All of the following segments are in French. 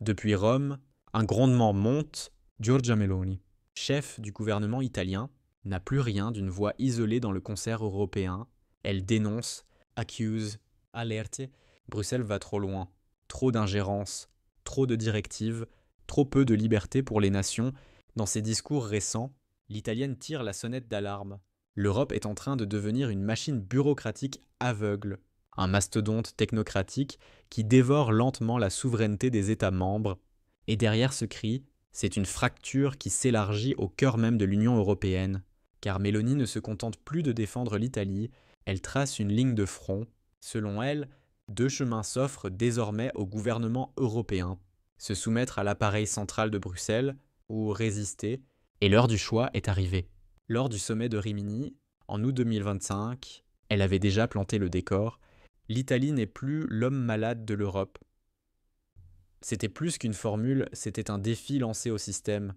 Depuis Rome, un grondement monte. Giorgia Meloni, chef du gouvernement italien, n'a plus rien d'une voix isolée dans le concert européen. Elle dénonce, accuse, alerte. Bruxelles va trop loin. Trop d'ingérence, trop de directives, trop peu de liberté pour les nations. Dans ses discours récents, l'Italienne tire la sonnette d'alarme. L'Europe est en train de devenir une machine bureaucratique aveugle, un mastodonte technocratique qui dévore lentement la souveraineté des États membres. Et derrière ce cri, c'est une fracture qui s'élargit au cœur même de l'Union européenne. Car Meloni ne se contente plus de défendre l'Italie, elle trace une ligne de front. Selon elle, deux chemins s'offrent désormais au gouvernement européen. Se soumettre à l'appareil central de Bruxelles ou résister, et l'heure du choix est arrivée. Lors du sommet de Rimini, en août 2025, elle avait déjà planté le décor. L'Italie n'est plus l'homme malade de l'Europe. C'était plus qu'une formule, c'était un défi lancé au système.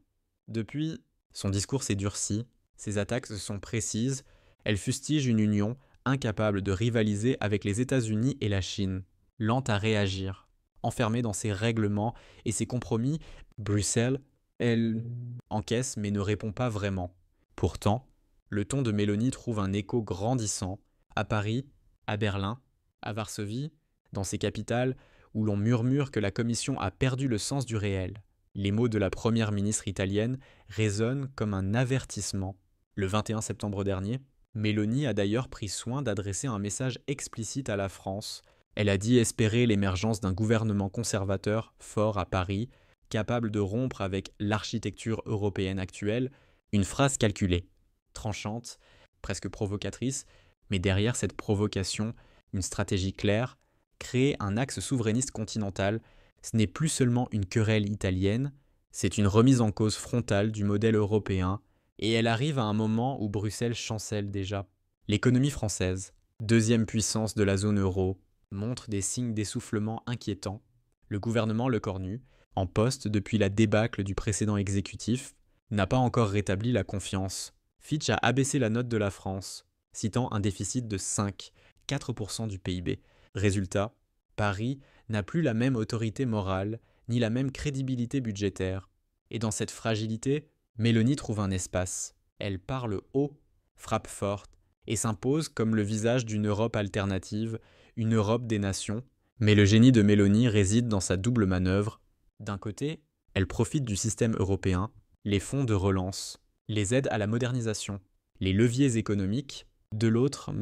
Depuis, son discours s'est durci, ses attaques se sont précises, elle fustige une union incapable de rivaliser avec les États-Unis et la Chine, lente à réagir, enfermée dans ses règlements et ses compromis. Bruxelles, elle encaisse mais ne répond pas vraiment. Pourtant, le ton de Mélanie trouve un écho grandissant à Paris, à Berlin, à Varsovie, dans ces capitales où l'on murmure que la Commission a perdu le sens du réel. Les mots de la première ministre italienne résonnent comme un avertissement. Le 21 septembre dernier, Meloni a d'ailleurs pris soin d'adresser un message explicite à la France. Elle a dit espérer l'émergence d'un gouvernement conservateur fort à Paris, capable de rompre avec l'architecture européenne actuelle, une phrase calculée, tranchante, presque provocatrice, mais derrière cette provocation, une stratégie claire, créer un axe souverainiste continental. Ce n'est plus seulement une querelle italienne, c'est une remise en cause frontale du modèle européen, et elle arrive à un moment où Bruxelles chancelle déjà. L'économie française, deuxième puissance de la zone euro, montre des signes d'essoufflement inquiétants. Le gouvernement Lecornu, en poste depuis la débâcle du précédent exécutif, n'a pas encore rétabli la confiance. Fitch a abaissé la note de la France, citant un déficit de 5, 4% du PIB. Résultat, Paris n'a plus la même autorité morale, ni la même crédibilité budgétaire. Et dans cette fragilité, Mélanie trouve un espace. Elle parle haut, frappe forte, et s'impose comme le visage d'une Europe alternative, une Europe des nations. Mais le génie de Mélanie réside dans sa double manœuvre. D'un côté, elle profite du système européen, les fonds de relance, les aides à la modernisation, les leviers économiques. De l'autre,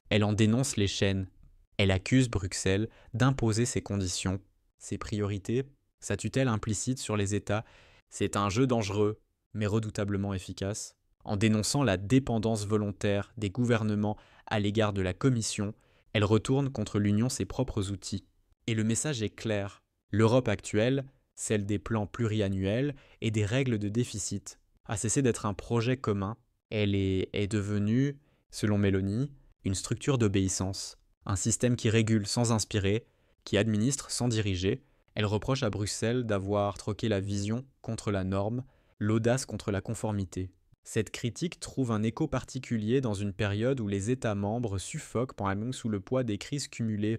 elle en dénonce les chaînes. Elle accuse Bruxelles d'imposer ses conditions, ses priorités, sa tutelle implicite sur les États. C'est un jeu dangereux, mais redoutablement efficace. En dénonçant la dépendance volontaire des gouvernements à l'égard de la Commission, elle retourne contre l'Union ses propres outils. Et le message est clair. L'Europe actuelle, celle des plans pluriannuels et des règles de déficit, a cessé d'être un projet commun. Elle est devenue, selon Mélanie, une structure d'obéissance. Un système qui régule sans inspirer, qui administre sans diriger. Elle reproche à Bruxelles d'avoir troqué la vision contre la norme, l'audace contre la conformité. Cette critique trouve un écho particulier dans une période où les États membres suffoquent sous le poids des crises cumulées,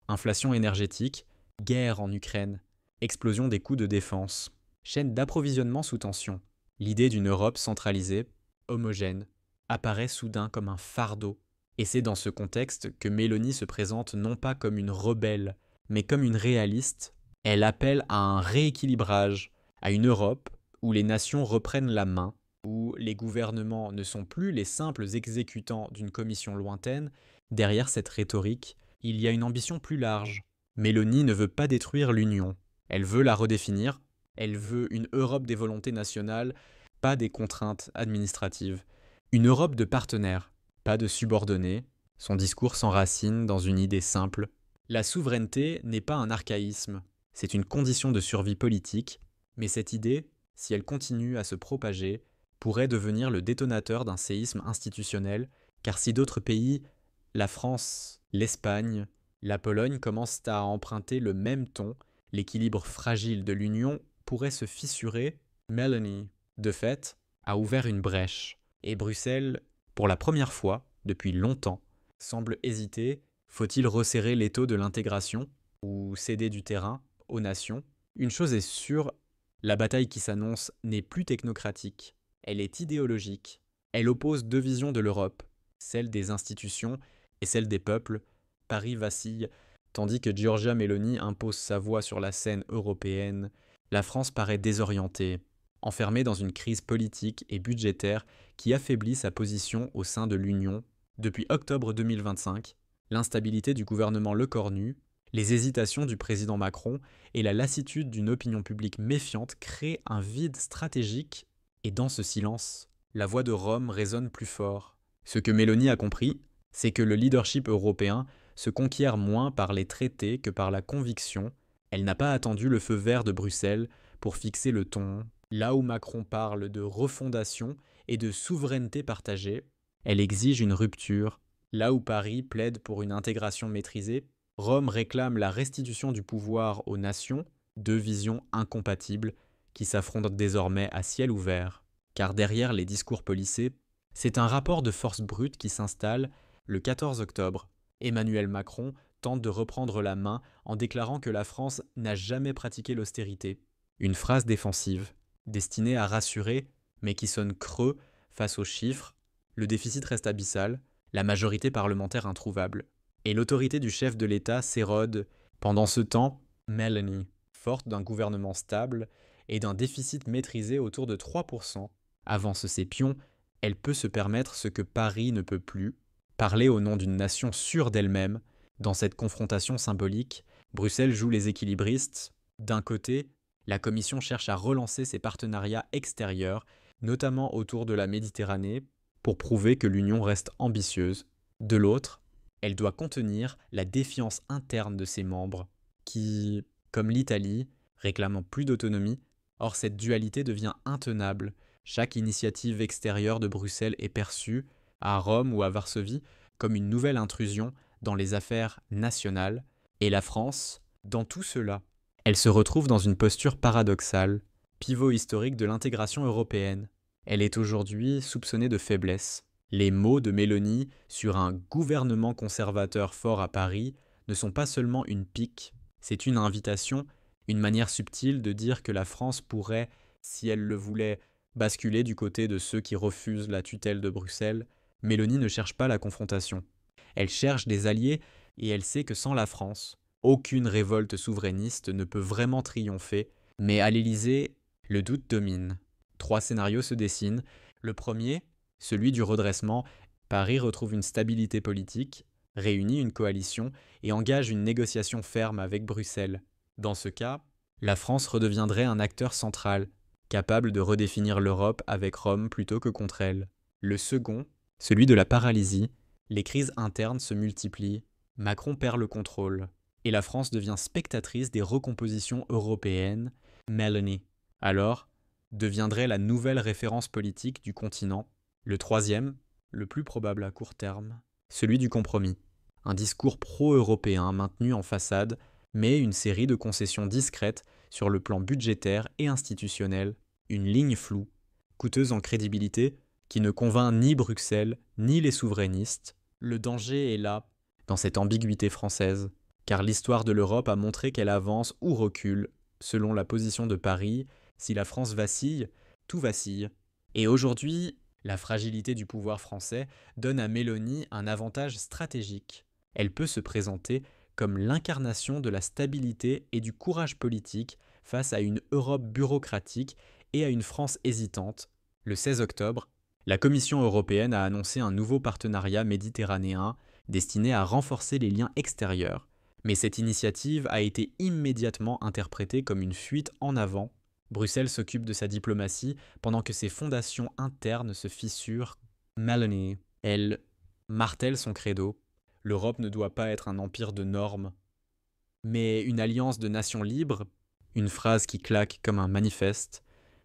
inflation énergétique, guerre en Ukraine, explosion des coûts de défense, chaîne d'approvisionnement sous tension. L'idée d'une Europe centralisée, homogène, apparaît soudain comme un fardeau. Et c'est dans ce contexte que Mélanie se présente non pas comme une rebelle, mais comme une réaliste. Elle appelle à un rééquilibrage, à une Europe où les nations reprennent la main, où les gouvernements ne sont plus les simples exécutants d'une commission lointaine. Derrière cette rhétorique, il y a une ambition plus large. Mélanie ne veut pas détruire l'Union, elle veut la redéfinir, elle veut une Europe des volontés nationales, pas des contraintes administratives. Une Europe de partenaires, pas de subordonnés. Son discours s'enracine dans une idée simple. La souveraineté n'est pas un archaïsme, c'est une condition de survie politique, mais cette idée, si elle continue à se propager, pourrait devenir le détonateur d'un séisme institutionnel, car si d'autres pays, la France, l'Espagne, la Pologne commencent à emprunter le même ton, l'équilibre fragile de l'Union pourrait se fissurer. Mélanie, de fait, a ouvert une brèche, et Bruxelles, pour la première fois, depuis longtemps, semble hésiter. Faut-il resserrer l'étau de l'intégration ou céder du terrain aux nations? Une chose est sûre, la bataille qui s'annonce n'est plus technocratique, elle est idéologique. Elle oppose deux visions de l'Europe, celle des institutions et celle des peuples. Paris vacille, tandis que Giorgia Meloni impose sa voix sur la scène européenne. La France paraît désorientée, enfermée dans une crise politique et budgétaire qui affaiblit sa position au sein de l'Union. Depuis octobre 2025, l'instabilité du gouvernement Lecornu, les hésitations du président Macron et la lassitude d'une opinion publique méfiante créent un vide stratégique, et dans ce silence, la voix de Rome résonne plus fort. Ce que Meloni a compris, c'est que le leadership européen se conquiert moins par les traités que par la conviction. Elle n'a pas attendu le feu vert de Bruxelles pour fixer le ton. Là où Macron parle de refondation et de souveraineté partagée, elle exige une rupture. Là où Paris plaide pour une intégration maîtrisée, Rome réclame la restitution du pouvoir aux nations, deux visions incompatibles qui s'affrontent désormais à ciel ouvert. Car derrière les discours policés, c'est un rapport de force brute qui s'installe le 14 octobre. Emmanuel Macron tente de reprendre la main en déclarant que la France n'a jamais pratiqué l'austérité. Une phrase défensive, destinée à rassurer, mais qui sonne creux face aux chiffres. Le déficit reste abyssal, la majorité parlementaire introuvable. Et l'autorité du chef de l'État s'érode. Pendant ce temps, Meloni, forte d'un gouvernement stable et d'un déficit maîtrisé autour de 3%, avance ses pions. Elle peut se permettre ce que Paris ne peut plus, parler au nom d'une nation sûre d'elle-même. Dans cette confrontation symbolique, Bruxelles joue les équilibristes. D'un côté, la Commission cherche à relancer ses partenariats extérieurs, notamment autour de la Méditerranée, pour prouver que l'Union reste ambitieuse. De l'autre, elle doit contenir la défiance interne de ses membres, qui, comme l'Italie, réclament plus d'autonomie. Or, cette dualité devient intenable. Chaque initiative extérieure de Bruxelles est perçue, à Rome ou à Varsovie, comme une nouvelle intrusion dans les affaires nationales. Et la France, dans tout cela, elle se retrouve dans une posture paradoxale, pivot historique de l'intégration européenne. Elle est aujourd'hui soupçonnée de faiblesse. Les mots de Meloni sur un gouvernement conservateur fort à Paris ne sont pas seulement une pique, c'est une invitation, une manière subtile de dire que la France pourrait, si elle le voulait, basculer du côté de ceux qui refusent la tutelle de Bruxelles. Meloni ne cherche pas la confrontation. Elle cherche des alliés et elle sait que sans la France, aucune révolte souverainiste ne peut vraiment triompher. Mais à l'Élysée, le doute domine. 3 scénarios se dessinent. Le premier, celui du redressement. Paris retrouve une stabilité politique, réunit une coalition et engage une négociation ferme avec Bruxelles. Dans ce cas, la France redeviendrait un acteur central, capable de redéfinir l'Europe avec Rome plutôt que contre elle. Le second, celui de la paralysie. Les crises internes se multiplient, Macron perd le contrôle, et la France devient spectatrice des recompositions européennes. Meloni, alors, deviendrait la nouvelle référence politique du continent. Le troisième, le plus probable à court terme, celui du compromis. Un discours pro-européen maintenu en façade, mais une série de concessions discrètes sur le plan budgétaire et institutionnel, une ligne floue, coûteuse en crédibilité, qui ne convainc ni Bruxelles ni les souverainistes. Le danger est là, dans cette ambiguïté française, car l'histoire de l'Europe a montré qu'elle avance ou recule, selon la position de Paris. Si la France vacille, tout vacille. Et aujourd'hui, la fragilité du pouvoir français donne à Meloni un avantage stratégique. Elle peut se présenter comme l'incarnation de la stabilité et du courage politique face à une Europe bureaucratique et à une France hésitante. Le 16 octobre, la Commission européenne a annoncé un nouveau partenariat méditerranéen destiné à renforcer les liens extérieurs. Mais cette initiative a été immédiatement interprétée comme une fuite en avant. Bruxelles s'occupe de sa diplomatie pendant que ses fondations internes se fissurent. Meloni, elle, martèle son credo. L'Europe ne doit pas être un empire de normes, mais une alliance de nations libres, une phrase qui claque comme un manifeste.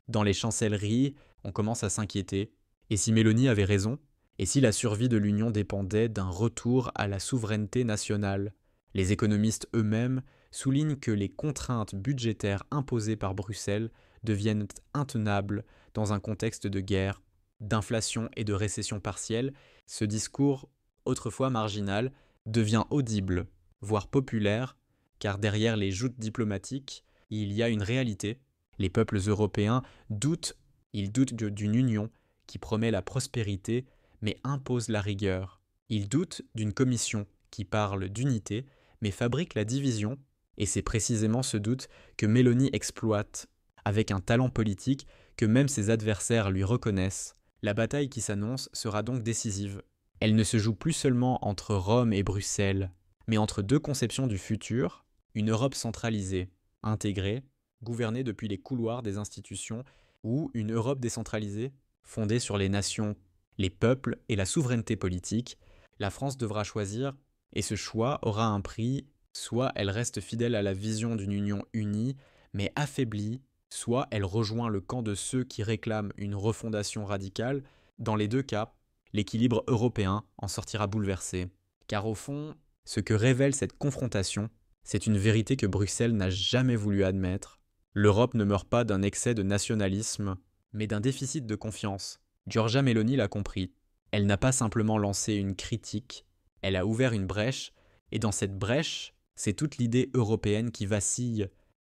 Dans les chancelleries, on commence à s'inquiéter. Et si Meloni avait raison? Et si la survie de l'Union dépendait d'un retour à la souveraineté nationale? Les économistes eux-mêmes soulignent que les contraintes budgétaires imposées par Bruxelles deviennent intenables dans un contexte de guerre, d'inflation et de récession partielle. Ce discours, autrefois marginal, devient audible, voire populaire, car derrière les joutes diplomatiques, il y a une réalité. Les peuples européens doutent, ils doutent d'une union qui promet la prospérité mais impose la rigueur. Ils doutent d'une commission qui parle d'unité mais fabrique la division, et c'est précisément ce doute que Meloni exploite, avec un talent politique que même ses adversaires lui reconnaissent. La bataille qui s'annonce sera donc décisive. Elle ne se joue plus seulement entre Rome et Bruxelles, mais entre deux conceptions du futur, une Europe centralisée, intégrée, gouvernée depuis les couloirs des institutions, ou une Europe décentralisée, fondée sur les nations, les peuples et la souveraineté politique. La France devra choisir, et ce choix aura un prix, soit elle reste fidèle à la vision d'une union unie, mais affaiblie, soit elle rejoint le camp de ceux qui réclament une refondation radicale. Dans les deux cas, l'équilibre européen en sortira bouleversé. Car au fond, ce que révèle cette confrontation, c'est une vérité que Bruxelles n'a jamais voulu admettre. L'Europe ne meurt pas d'un excès de nationalisme, mais d'un déficit de confiance. Giorgia Meloni l'a compris. Elle n'a pas simplement lancé une critique, elle a ouvert une brèche, et dans cette brèche, c'est toute l'idée européenne qui vacille,